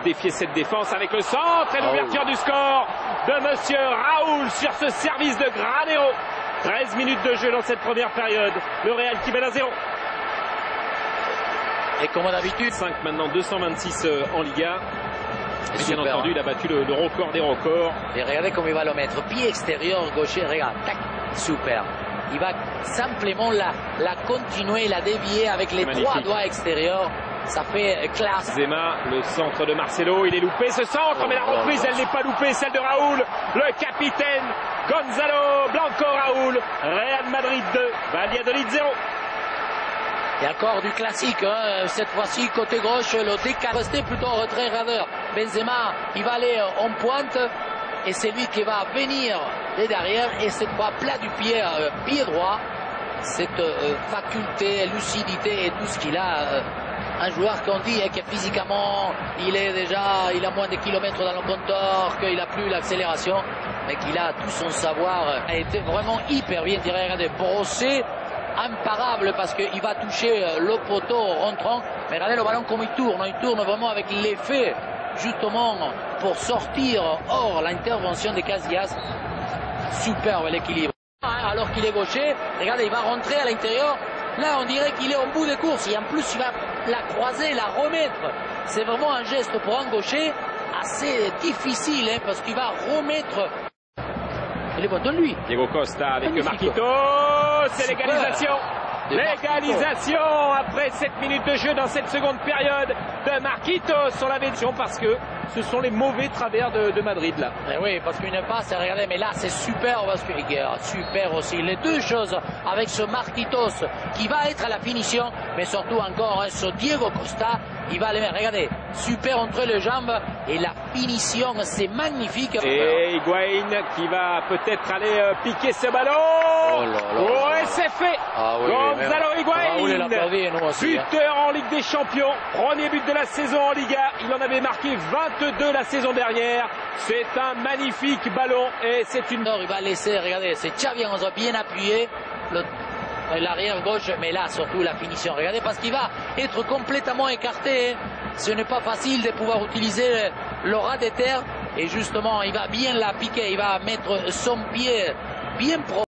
défier cette défense avec le centre et l'ouverture du score de monsieur Raoul sur ce service de Granero. 13 minutes de jeu dans cette première période. Le Real qui mène à 0. Et comme d'habitude, 5 maintenant, 226 en Liga. Et bien super, entendu, il a battu le record des records. Et regardez comment il va le mettre. Pied extérieur gaucher, regarde. Tac, super. Il va simplement la continuer, la dévier avec les trois doigts extérieurs. Ça fait classe. Zema, le centre de Marcelo, il est loupé ce centre, mais la reprise, elle n'est pas loupée, celle de Raoul, le capitaine Gonzalo Blanco Raoul. Real Madrid 2, Valladolid 0. Et encore du classique, hein. Cette fois-ci côté gauche, le décalage resté plutôt en retrait radeur. Benzema, il va aller en pointe et c'est lui qui va venir de derrière et cette fois plat du pied, pied droit. Cette faculté, lucidité et tout ce qu'il a. Un joueur qu'on dit que physiquement il a moins de kilomètres dans le compteur, qu'il a plus l'accélération, mais qu'il a tout son savoir. Il a été vraiment hyper bien tiré, regardez, brossé, imparable parce qu'il va toucher le poteau rentrant. Mais regardez le ballon comme il tourne vraiment avec l'effet justement pour sortir hors l'intervention de Casillas. Superbe l'équilibre. Alors qu'il est gaucher, regardez, il va rentrer à l'intérieur. Là, on dirait qu'il est au bout des courses. Et en plus, il va la croiser, la remettre. C'est vraiment un geste pour un gaucher assez difficile, hein, parce qu'il va remettre. Elle est bonne de lui. Diego Costa avec Marquitos. C'est l'égalisation. L'égalisation après 7 minutes de jeu dans cette seconde période de Marquitos sur la médiation parce que ce sont les mauvais travers de Madrid là. Et oui, parce qu'une passe, regardez, mais là c'est super parce que super aussi. Les deux choses avec ce Marquitos qui va être à la finition, mais surtout encore ce Diego Costa, il va les mettre. Regardez, super entre les jambes et la finition, c'est magnifique. Et Higuaín qui va peut-être aller piquer ce ballon. Et c'est fait. Gonzalo Higuaín, buteur en Ligue des Champions, premier but de la saison en Liga. Il en avait marqué 22 la saison dernière. C'est un magnifique ballon et c'est une. Il va laisser, regardez, c'est Xavi Alonso bien appuyé. L'arrière gauche, mais là surtout la finition, regardez, parce qu'il va être complètement écarté. Ce n'est pas facile de pouvoir utiliser le ras de terre et justement il va bien la piquer, il va mettre son pied bien propre.